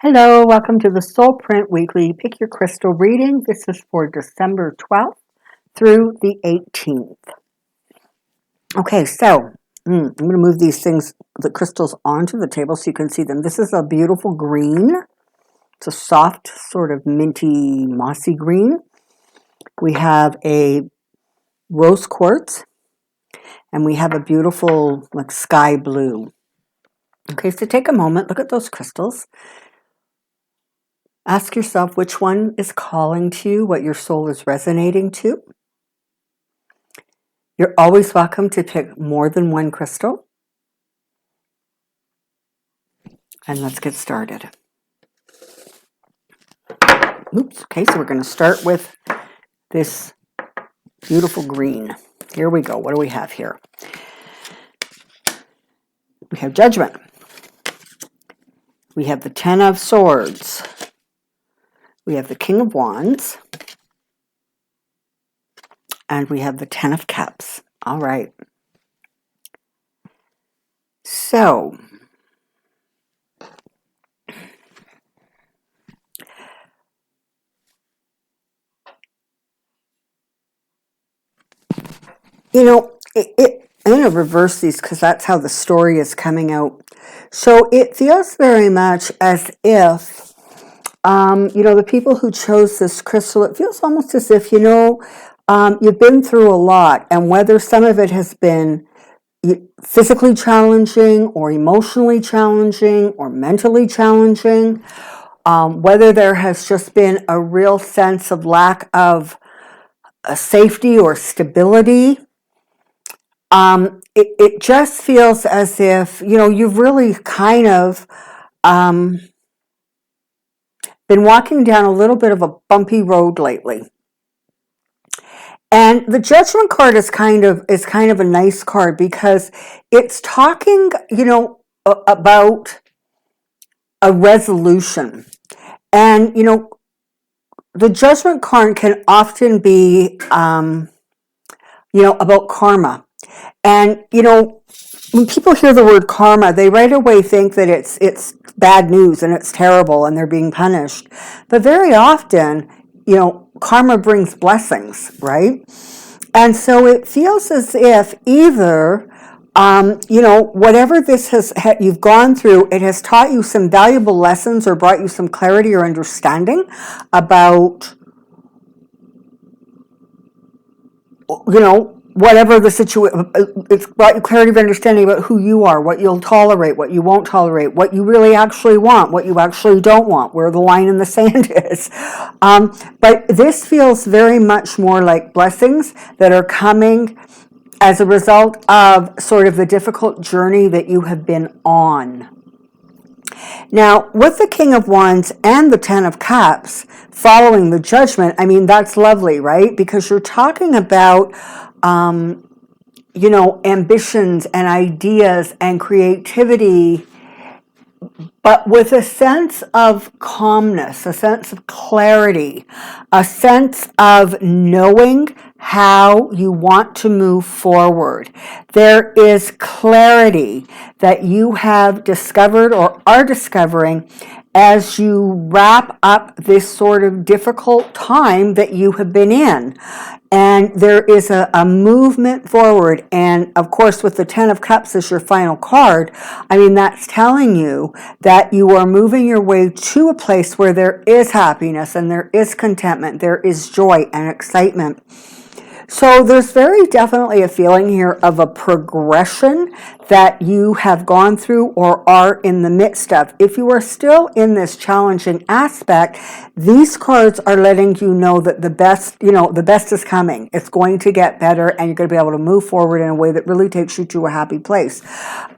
Hello, welcome to the Soulprint Weekly Pick Your Crystal reading. This is for December 12th through the 18th. Okay, so I'm going to move the crystals onto the table so you can see them. This is a beautiful green. It's a soft, sort of minty, mossy green. We have a rose quartz, and we have a beautiful, like, sky blue. Okay, so take a moment, look at those crystals. Ask yourself which one is calling to you, what your soul is resonating to. You're always welcome to pick more than one crystal. And let's get started. Oops, okay, so we're going to start with this beautiful green. Here we go. What do we have here? We have Judgment. We have the Ten of Swords. We have the King of Wands. And we have the Ten of Cups. All right. So, I'm going to reverse these because that's how the story is coming out. So it feels very much as if, the people who chose this crystal, it feels almost as if, you've been through a lot, and whether some of it has been physically challenging or emotionally challenging or mentally challenging, whether there has just been a real sense of lack of safety or stability, it just feels as if, you've really kind of been walking down a little bit of a bumpy road lately. And the Judgment card is kind of a nice card because it's talking, about a resolution. And, the Judgment card can often be, about karma. And, when people hear the word karma, they right away think that it's bad news and it's terrible and they're being punished. But very often, karma brings blessings, right? And so it feels as if either, whatever this you've gone through, it has taught you some valuable lessons or brought you some clarity or understanding about, whatever the situation. It's brought you clarity of understanding about who you are, what you'll tolerate, what you won't tolerate, what you really actually want, what you actually don't want, where the line in the sand is. But this feels very much more like blessings that are coming as a result of sort of the difficult journey that you have been on. Now, with the King of Wands and the Ten of Cups following the Judgment, I mean, that's lovely, right? Because you're talking about, ambitions and ideas and creativity, but with a sense of calmness, a sense of clarity, a sense of knowing how you want to move forward. There is clarity that you have discovered or are discovering as you wrap up this sort of difficult time that you have been in. And there is a movement forward. And of course, with the Ten of Cups as your final card, I mean, that's telling you that you are moving your way to a place where there is happiness and there is contentment, there is joy and excitement. So there's very definitely a feeling here of a progression that you have gone through or are in the midst of. If you are still in this challenging aspect, these cards are letting you know that the best is coming. It's going to get better and you're going to be able to move forward in a way that really takes you to a happy place.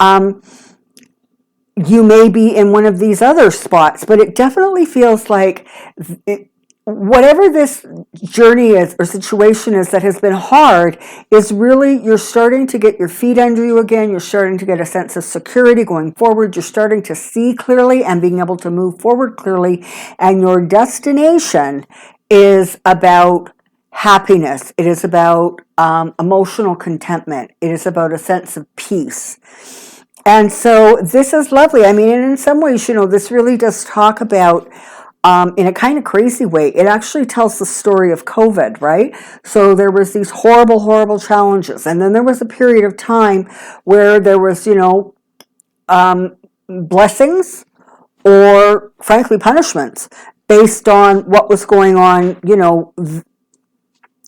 You may be in one of these other spots, but it definitely feels like whatever this journey is or situation is that has been hard is really, you're starting to get your feet under you again. You're starting to get a sense of security going forward. You're starting to see clearly and being able to move forward clearly. And your destination is about happiness. It is about emotional contentment. It is about a sense of peace. And so this is lovely. I mean, and in some ways, this really does talk about, in a kind of crazy way, it actually tells the story of COVID, right? So there was these horrible, horrible challenges. And then there was a period of time where there was, blessings or frankly punishments based on what was going on,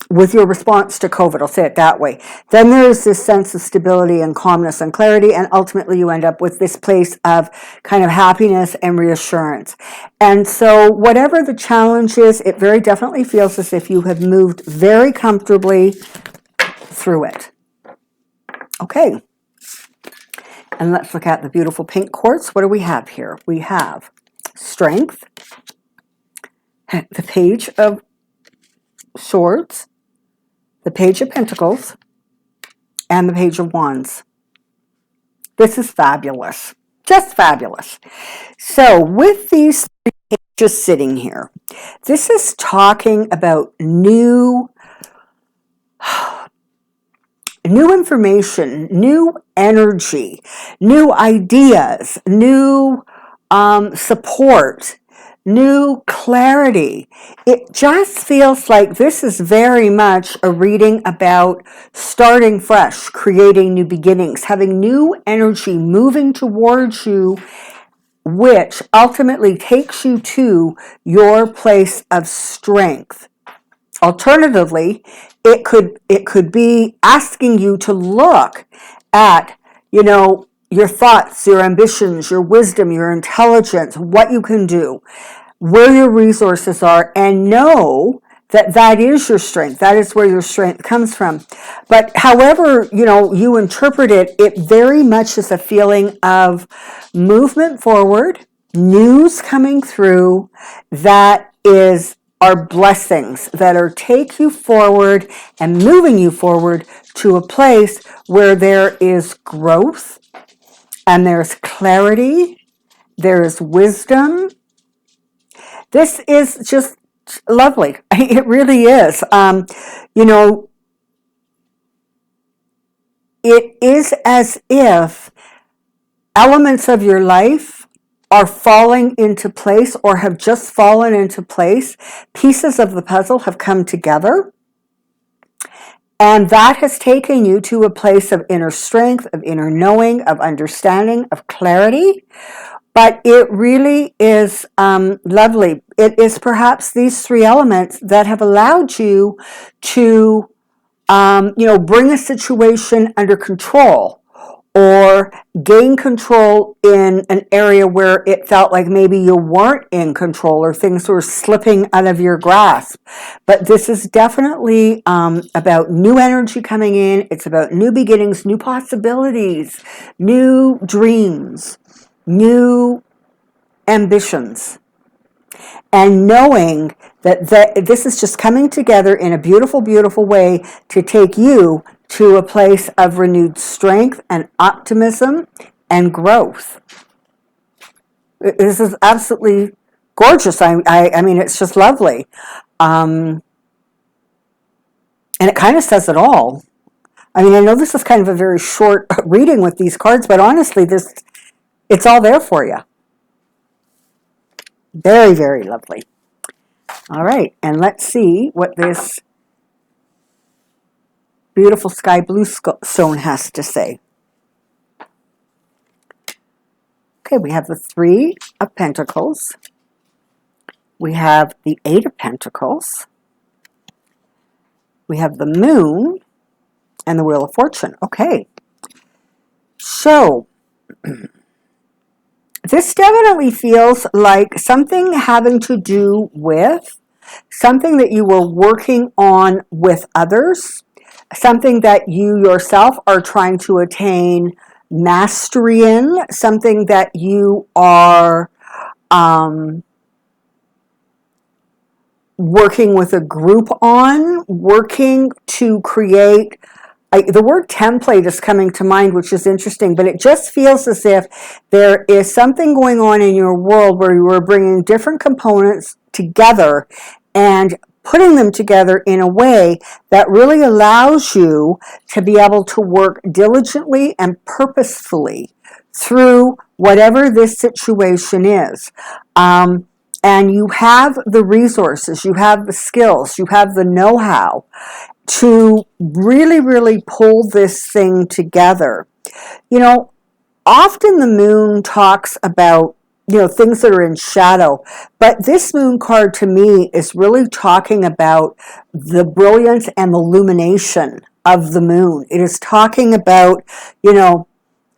with your response to COVID, I'll say it that way. Then there's this sense of stability and calmness and clarity, and ultimately you end up with this place of kind of happiness and reassurance. And so whatever the challenge is, it very definitely feels as if you have moved very comfortably through it. Okay. And let's look at the beautiful pink quartz. What do we have here? We have strength, the Page of Swords, the Page of Pentacles, and the Page of Wands. This is fabulous. Just fabulous. So with these three pages sitting here, this is talking about new information, new energy, new ideas, new support, new clarity. It just feels like this is very much a reading about starting fresh, creating new beginnings, having new energy moving towards you, which ultimately takes you to your place of strength. Alternatively, it could be asking you to look at, your thoughts, your ambitions, your wisdom, your intelligence, what you can do, where your resources are, and know that that is your strength. That is where your strength comes from. But however, you interpret it, it very much is a feeling of movement forward, news coming through that are blessings that are take you forward and moving you forward to a place where there is growth and there's clarity, there is wisdom. This is just lovely. It really is. It is as if elements of your life are falling into place or have just fallen into place. Pieces of the puzzle have come together. And that has taken you to a place of inner strength, of inner knowing, of understanding, of clarity. But it really is lovely. It is perhaps these three elements that have allowed you to, bring a situation under control or gain control in an area where it felt like maybe you weren't in control or things were slipping out of your grasp. But this is definitely about new energy coming in. It's about new beginnings, new possibilities, new dreams, new ambitions. And knowing that this is just coming together in a beautiful, beautiful way to take you to a place of renewed strength and optimism and growth. This is absolutely gorgeous. I mean, it's just lovely. And it kind of says it all. I mean, I know this is kind of a very short reading with these cards, but honestly, it's all there for you. Very, very lovely. All right, and let's see what this beautiful sky blue stone has to say. Okay, we have the Three of Pentacles. We have the Eight of Pentacles. We have the Moon and the Wheel of Fortune. Okay, so this definitely feels like something having to do with something that you were working on with others, something that you yourself are trying to attain mastery in, something that you are working with a group on, working to create. The word template is coming to mind, which is interesting, but it just feels as if there is something going on in your world where you are bringing different components together and putting them together in a way that really allows you to be able to work diligently and purposefully through whatever this situation is. And you have the resources, you have the skills, you have the know-how to really, really pull this thing together. You know, often the moon talks about, things that are in shadow, but this moon card to me is really talking about the brilliance and the illumination of the moon. It is talking about,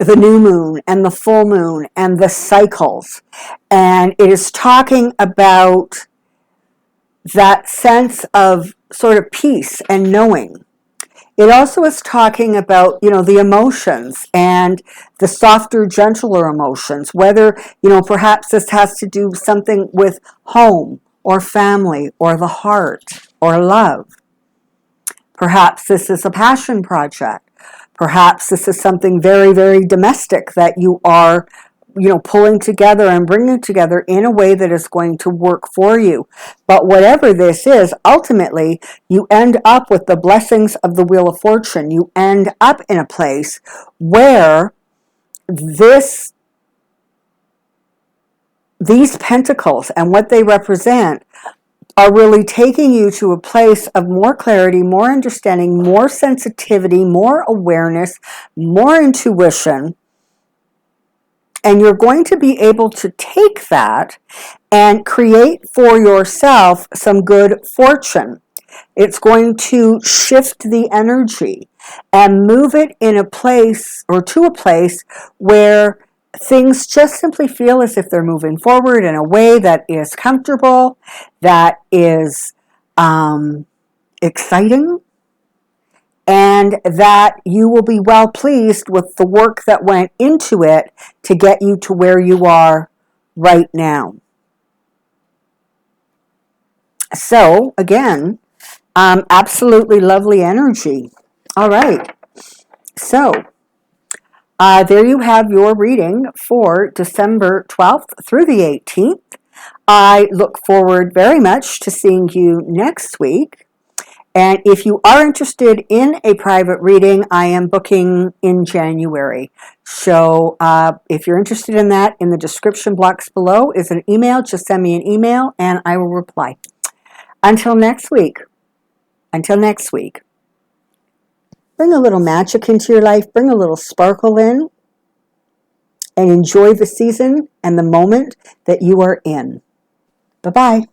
the new moon and the full moon and the cycles. And it is talking about that sense of sort of peace and knowing. It also is talking about, the emotions and the softer, gentler emotions, whether, perhaps this has to do something with home or family or the heart or love. Perhaps this is a passion project. Perhaps this is something very, very domestic that you are, pulling together and bringing together in a way that is going to work for you. But whatever this is, ultimately, you end up with the blessings of the Wheel of Fortune. You end up in a place where these pentacles and what they represent are really taking you to a place of more clarity, more understanding, more sensitivity, more awareness, more intuition. And you're going to be able to take that and create for yourself some good fortune. It's going to shift the energy and move it in a place or to a place where things just simply feel as if they're moving forward in a way that is comfortable, that is exciting, and that you will be well pleased with the work that went into it to get you to where you are right now. So, again, absolutely lovely energy. All right. So, there you have your reading for December 12th through the 18th. I look forward very much to seeing you next week. And if you are interested in a private reading, I am booking in January. So if you're interested in that, in the description box below is an email. Just send me an email and I will reply. Until next week, bring a little magic into your life, bring a little sparkle in, and enjoy the season and the moment that you are in. Bye-bye.